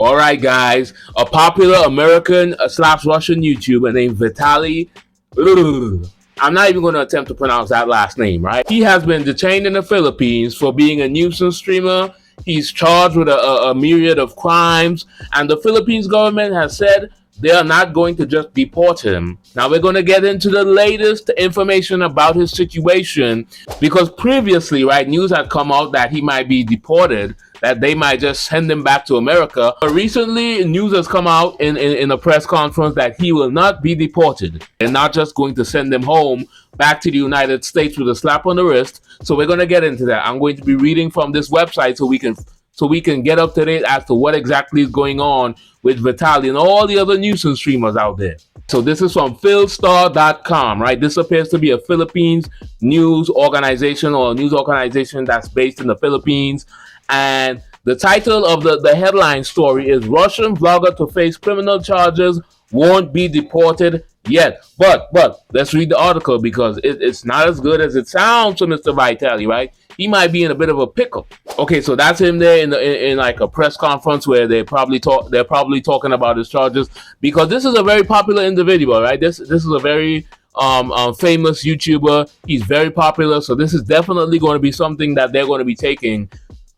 All right, guys. A popular American slash Russian YouTuber named Vitaly. I'm not even going to attempt to pronounce that last name, right? He has been detained in the Philippines for being a nuisance streamer. He's charged with a myriad of crimes, and the Philippines government has said they are not going to just deport him. Now we're going to get into the latest information about his situation because previously, right, news had come out that he might be deported, that they might just send him back to America. But recently, news has come out in a press conference that he will not be deported. They're not just going to send him home back to the United States with a slap on the wrist. So we're going to get into that. I'm going to be reading from this website so we can get up to date as to what exactly is going on with Vitaly and all the other nuisance streamers out there. So this is from philstar.com, right? This appears to be a Philippines news organization or a news organization that's based in the Philippines. And the title of the headline story is Russian vlogger to face criminal charges won't be deported yet. But let's read the article because it's not as good as it sounds to Mr. Vitaly, right? He might be in a bit of a pickle. Okay, so that's him there in like a press conference where they're probably talking about his charges because this is a very popular individual, right? This is a very famous YouTuber. He's very popular, so this is definitely going to be something that they're going to be taking.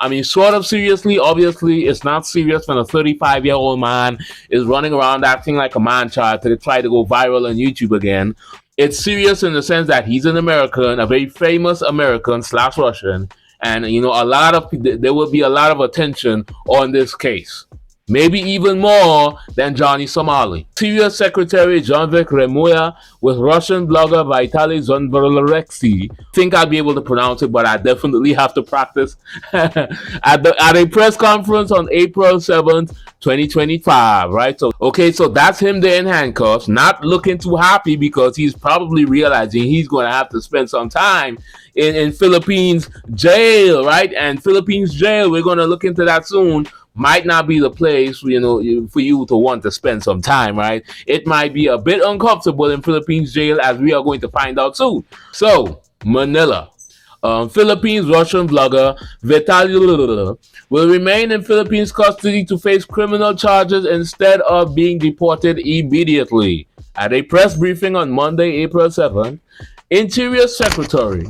I mean, sort of seriously. Obviously, it's not serious when a 35-year-old man is running around acting like a man-child to try to go viral on YouTube again. It's serious in the sense that he's an American, a very famous American slash Russian, and there will be a lot of attention on this case. Maybe even more than Johnny Somali. Syria Secretary Jean-Vic Remuya with Russian blogger Vitaly Zdorovetskiy. I think I'll be able to pronounce it, but I definitely have to practice. at a press conference on April 7th, 2025, right? So that's him there in handcuffs, not looking too happy because he's probably realizing he's going to have to spend some time in Philippines jail, right? And Philippines jail, we're going to look into that soon. Might not be the place, for you to want to spend some time, right? It might be a bit uncomfortable in Philippines jail, as we are going to find out soon. So, Manila. Philippines Russian vlogger Vitaly will remain in Philippines custody to face criminal charges instead of being deported immediately. At a press briefing on Monday, April 7th, Interior Secretary,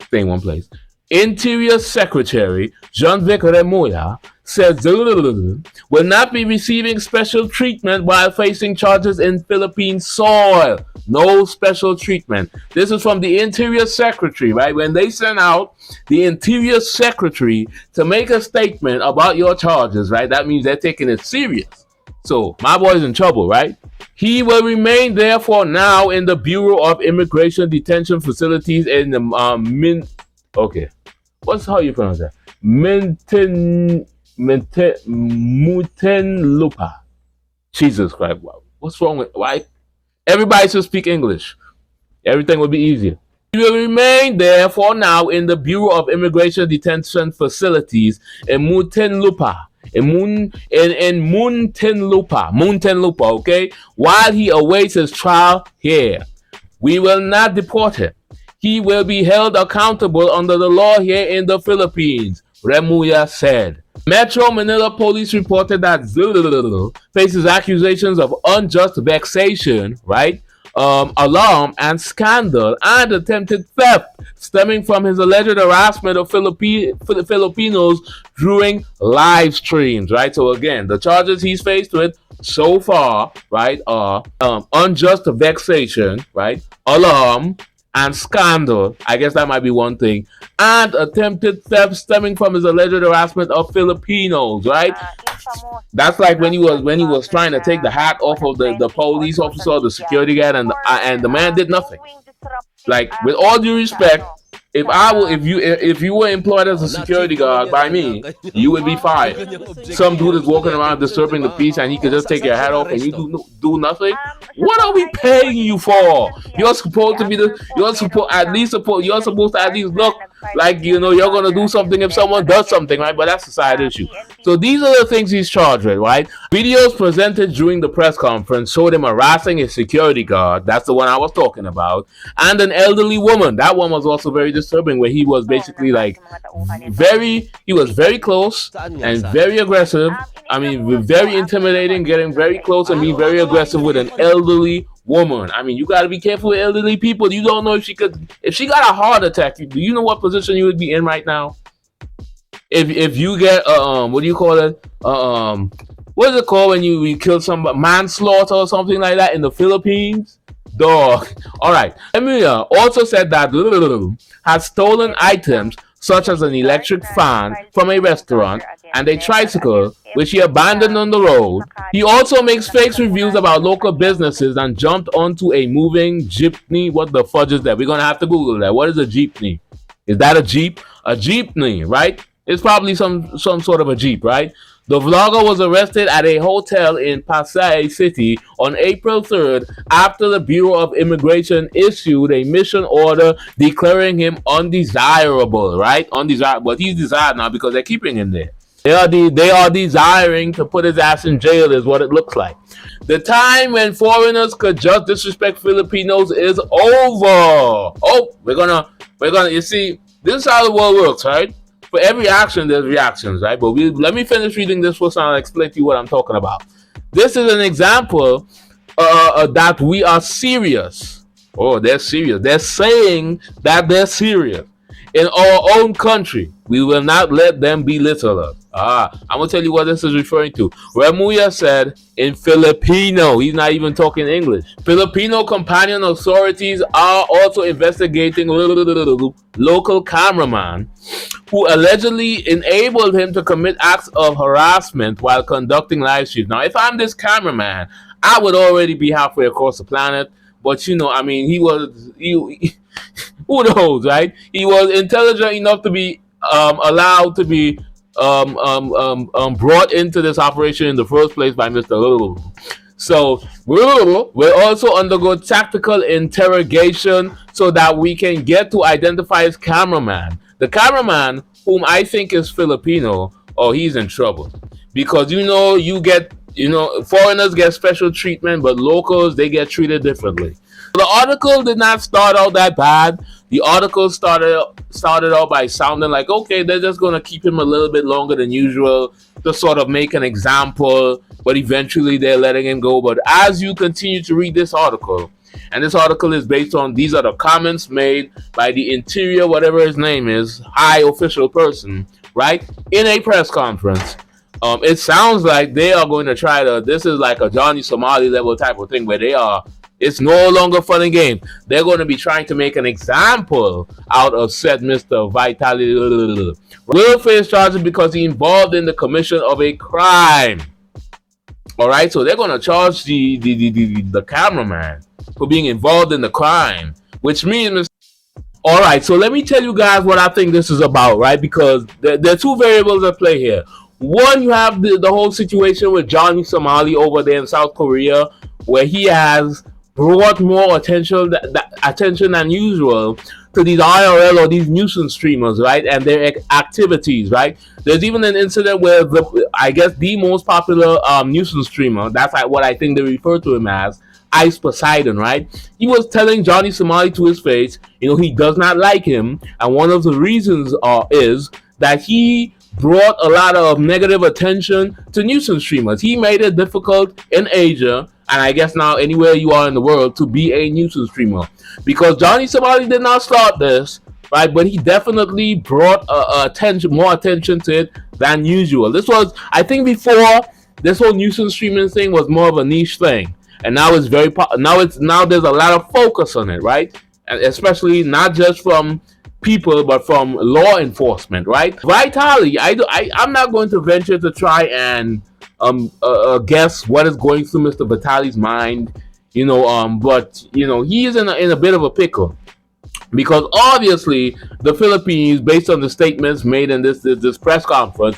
stay in one place. Interior Secretary Jean-Vic Remuya says will not be receiving special treatment while facing charges in Philippine soil. No special treatment. This is from the Interior Secretary, right? When they send out the Interior Secretary to make a statement about your charges, right? That means they're taking it serious. So my boy's in trouble, right? He will remain therefore now in the Bureau of Immigration Detention Facilities in the Okay. What's how you pronounce that? Muntinlupa. Jesus Christ. What's wrong with why? Everybody should speak English. Everything will be easier. He will remain there for now in the Bureau of Immigration Detention Facilities in Muntinlupa. In Muntinlupa, okay? While he awaits his trial here. We will not deport him. He will be held accountable under the law here in the Philippines, Remuya said. Metro Manila Police reported that faces accusations of unjust vexation, right? Alarm and scandal and attempted theft stemming from his alleged harassment of Filipinos during live streams, right? So again, the charges he's faced with so far, right, are unjust vexation, right? Alarm and scandal, I guess that might be one thing, and attempted theft stemming from his alleged harassment of Filipinos, right? That's like when he was trying to take the hat off of the police officer, the security guard, and the man did nothing. Like, with all due respect, if you were employed as a security guard by me, you would be fired. Some dude is walking around disturbing the peace, and he could just take your hat off, and you do nothing. What are we paying you for? You're supposed to at least look like, you know, you're gonna do something if someone does something, right? But that's a side issue. So these are the things he's charged with, right? Videos presented during the press conference showed him harassing a security guard. That's the one I was talking about, and an elderly woman. That one was also very disturbing, where he was basically like he was very close and very aggressive. I mean, very intimidating, getting very close and being very aggressive with an elderly woman. I mean, you got to be careful with elderly people. You don't know if she got a heart attack. Do you know what position you would be in right now? If you get what do you call it? What is it called when you kill somebody, manslaughter or something like that in the Philippines? Dog. All right. Emilia also said that has stolen items such as an electric fan from a restaurant and a tricycle, which he abandoned on the road. He also makes fake reviews about local businesses and jumped onto a moving jeepney. What the fudge is that? We're going to have to Google that. What is a jeepney? Is that a jeep? A jeepney, right? It's probably some sort of a jeep, right? The vlogger was arrested at a hotel in Pasay City on April 3rd after the Bureau of Immigration issued a mission order declaring him undesirable, right? Undesirable. But he's desired now because they're keeping him there. They are desiring to put his ass in jail is what it looks like. The time when foreigners could just disrespect Filipinos is over. Oh, we're gonna, you see, this is how the world works, right? For every action, there's reactions, right? But let me finish reading this first and I'll explain to you what I'm talking about. This is an example that we are serious. Oh, they're serious. They're saying that they're serious. In our own country, we will not let them belittle us. I'm going to tell you what this is referring to. Remulla said in Filipino, he's not even talking English. Filipino companion authorities are also investigating local cameraman who allegedly enabled him to commit acts of harassment while conducting live streams. Now, if I'm this cameraman, I would already be halfway across the planet. But, you know, I mean, who knows, right? He was intelligent enough to be allowed to be brought into this operation in the first place by Mr. Little. So we'll also undergo tactical interrogation so that we can get to identify his cameraman. The cameraman, whom I think is Filipino, he's in trouble. Because, foreigners get special treatment, but locals, they get treated differently. The article did not start out that bad. The article started out by sounding like, okay, they're just going to keep him a little bit longer than usual to sort of make an example, but eventually they're letting him go. But as you continue to read this article, and this article is based on, these are the comments made by the interior, whatever his name is, high official person, right, in a press conference. It sounds like they are going to try to, this is like a Johnny Somali level type of thing where it's no longer fun and game. They're going to be trying to make an example out of said Mr. Vitaly. Will face charges because he involved in the commission of a crime. All right, so they're going to charge the cameraman for being involved in the crime, which means, all right, so let me tell you guys what I think this is about, right? Because there are two variables at play here. One, you have the whole situation with Johnny Somali over there in South Korea, where he has brought more attention than usual to these IRL or these nuisance streamers, right, and their activities, right? There's even an incident where the most popular nuisance streamer, that's what I think they refer to him as, Ice Poseidon, right? He was telling Johnny Somali to his face, he does not like him, and one of the reasons is that he brought a lot of negative attention to nuisance streamers. He made it difficult in Asia, and I guess now anywhere you are in the world, to be a nuisance streamer. Because Johnny Somali did not start this, right? But he definitely brought more attention to it than usual. This was, I think, before this whole nuisance streaming thing was more of a niche thing, and now it's now there's a lot of focus on it, right? And especially not just from people, but from law enforcement, right? Vitaly, I'm not going to venture to try and guess what is going through Mr. Vitaly's mind, but he is in a bit of a pickle, because obviously the Philippines, based on the statements made in this press conference,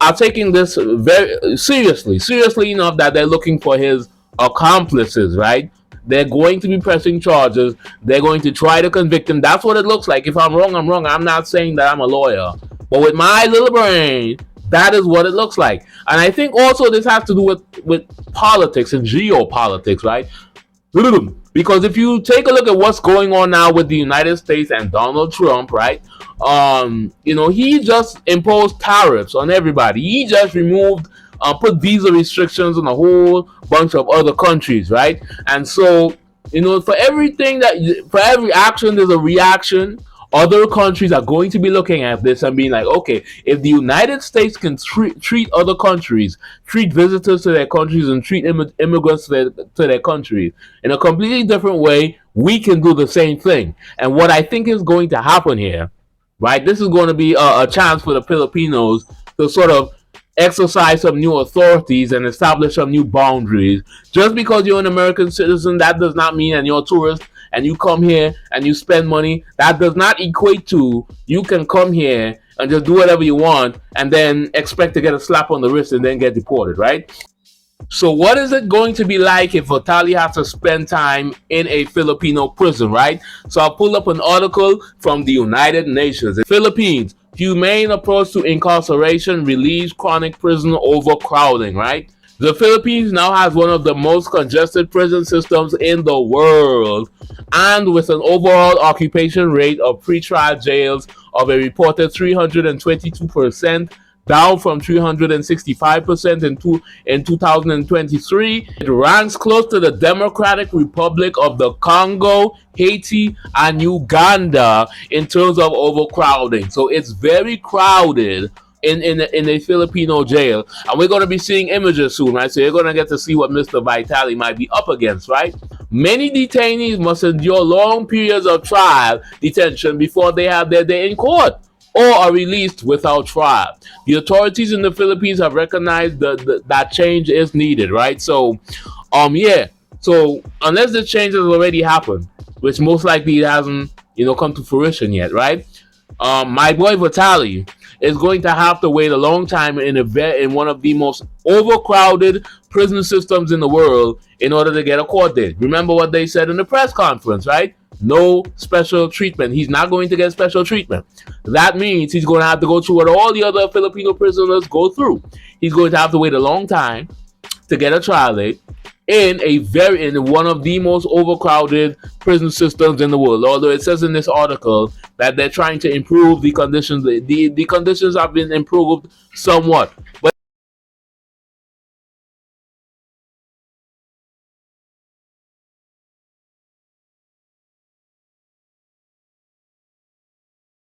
are taking this very seriously enough that they're looking for his accomplices, right? They're going to be pressing charges. They're going to try to convict him. That's what it looks like. If I'm wrong, I'm wrong. I'm not saying that I'm a lawyer. But with my little brain, that is what it looks like. And I think also this has to do with politics and geopolitics, right? Because if you take a look at what's going on now with the United States and Donald Trump, right? He just imposed tariffs on everybody. He just removed, put visa restrictions on a whole bunch of other countries, right? And so, for for every action, there's a reaction. Other countries are going to be looking at this and being like, okay, if the United States can treat other countries, treat visitors to their countries, and treat immigrants to their countries in a completely different way, we can do the same thing. And what I think is going to happen here, right? This is going to be a chance for the Filipinos to sort of exercise some new authorities and establish some new boundaries. Just because you're an American citizen, that does not mean, and you're a tourist and you come here and you spend money, that does not equate to you can come here and just do whatever you want and then expect to get a slap on the wrist and then get deported, right? So what is it going to be like if Vitaly has to spend time in a Filipino prison, right? So I'll pull up an article from the United Nations. The Philippines, humane approach to incarceration relieves chronic prison overcrowding, right? The Philippines now has one of the most congested prison systems in the world, and with an overall occupation rate of pretrial jails of a reported 322%, down from 365% in 2023. It ranks close to the Democratic Republic of the Congo, Haiti, and Uganda in terms of overcrowding. So it's very crowded in a Filipino jail, and we're going to be seeing images soon, right? So you're going to get to see what Mr. Vitaly might be up against, right? Many detainees must endure long periods of trial detention before they have their day in court or are released without trial. The authorities in the Philippines have recognized that change is needed, right? So, So unless the change has already happened, which most likely it hasn't, come to fruition yet, right? My boy Vitaly is going to have to wait a long time in one of the most overcrowded prison systems in the world in order to get a court date. Remember what they said in the press conference, right? No special treatment. He's not going to get special treatment. That means he's going to have to go through what all the other Filipino prisoners go through. He's going to have to wait a long time to get a trial date in one of the most overcrowded prison systems in the world. Although it says in this article that they're trying to improve the conditions. The conditions have been improved somewhat, but